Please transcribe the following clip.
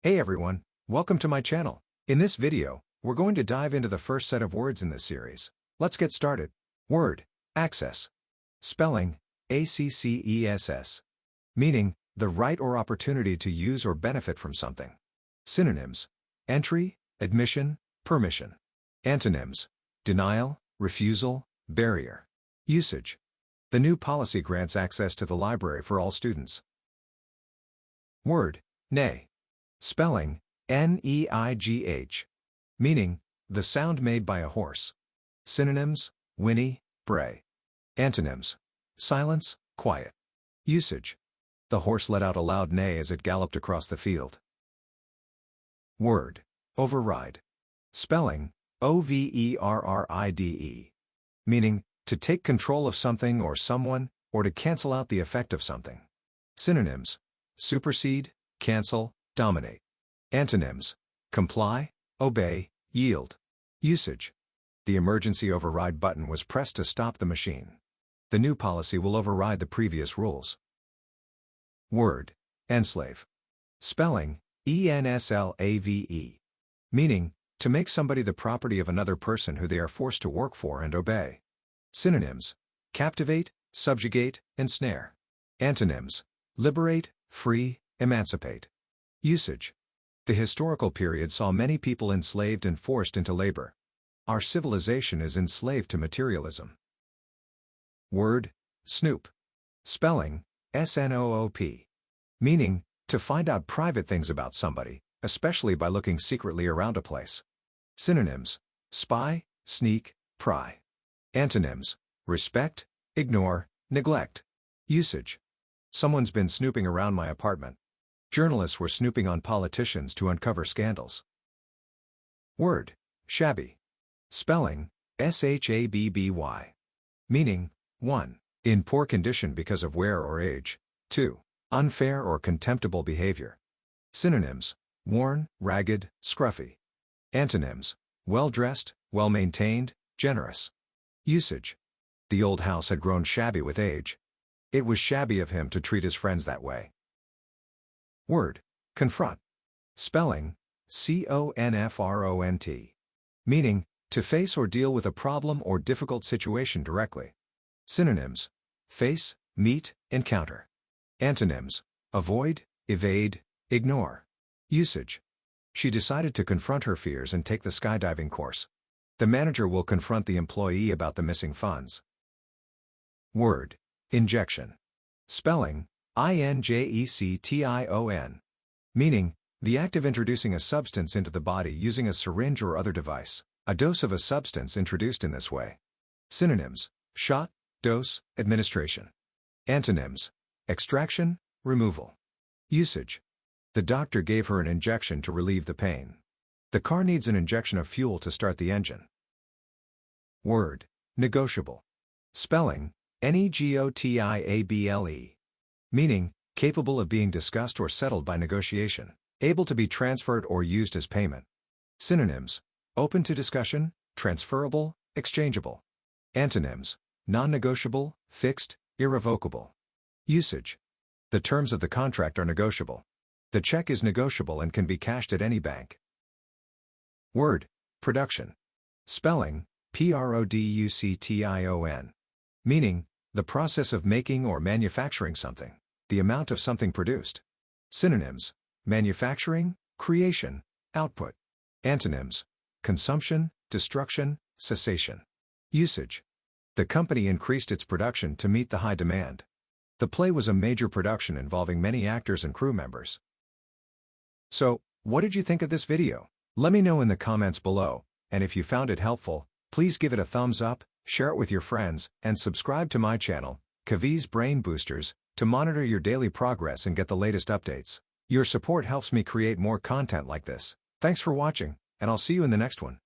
Hey everyone, welcome to my channel. In this video, we're going to dive into the first set of words in this series. Let's get started. Word, access. Spelling, ACCESS. Meaning, the right or opportunity to use or benefit from something. Synonyms, entry, admission, permission. Antonyms, denial, refusal, barrier. Usage. The new policy grants access to the library for all students. Word, neigh. Spelling, N-E-I-G-H. Meaning, the sound made by a horse. Synonyms, whinny, bray. Antonyms, silence, quiet. Usage. The horse let out a loud neigh as it galloped across the field. Word, override. Spelling, O-V-E-R-R-I-D-E. Meaning, to take control of something or someone, or to cancel out the effect of something. Synonyms, supersede, cancel, dominate. Antonyms, comply, obey, yield. Usage. The emergency override button was pressed to stop the machine. The new policy will override the previous rules. Word, enslave. Spelling, E-N-S-L-A-V-E. Meaning, to make somebody the property of another person who they are forced to work for and obey. Synonyms, captivate, subjugate, ensnare. Antonyms, liberate, free, emancipate. Usage. The historical period saw many people enslaved and forced into labor. Our civilization is enslaved to materialism. Word, snoop. Spelling, S-N-O-O-P. Meaning, to find out private things about somebody, especially by looking secretly around a place. Synonyms, spy, sneak, pry. Antonyms, respect, ignore, neglect. Usage. Someone's been snooping around my apartment. Journalists were snooping on politicians to uncover scandals. Word, shabby. Spelling, S-H-A-B-B-Y. Meaning, 1. In poor condition because of wear or age. 2. Unfair or contemptible behavior. Synonyms, worn, ragged, scruffy. Antonyms, well-dressed, well-maintained, generous. Usage. The old house had grown shabby with age. It was shabby of him to treat his friends that way. Word, confront. Spelling, C-O-N-F-R-O-N-T. Meaning, to face or deal with a problem or difficult situation directly. Synonyms, face, meet, encounter. Antonyms, avoid, evade, ignore. Usage. She decided to confront her fears and take the skydiving course. The manager will confront the employee about the missing funds. Word, injection. Spelling, I-N-J-E-C-T-I-O-N. Meaning, the act of introducing a substance into the body using a syringe or other device, a dose of a substance introduced in this way. Synonyms, shot, dose, administration. Antonyms, extraction, removal. Usage. The doctor gave her an injection to relieve the pain. The car needs an injection of fuel to start the engine. Word, negotiable. Spelling, N-E-G-O-T-I-A-B-L-E. Meaning, capable of being discussed or settled by negotiation, able to be transferred or used as payment. Synonyms, open to discussion, transferable, exchangeable. Antonyms, non-negotiable, fixed, irrevocable. Usage. The terms of the contract are negotiable. The check is negotiable and can be cashed at any bank. Word, production. Spelling, P-R-O-D-U-C-T-I-O-N. Meaning, the process of making or manufacturing something, the amount of something produced. Synonyms, manufacturing, creation, output. Antonyms, consumption, destruction, cessation. Usage. The company increased its production to meet the high demand. The play was a major production involving many actors and crew members. So, what did you think of this video? Let me know in the comments below, and if you found it helpful, please give it a thumbs up, share it with your friends, and subscribe to my channel, Kavi's Brain Boosters, to monitor your daily progress and get the latest updates. Your support helps me create more content like this. Thanks for watching, and I'll see you in the next one.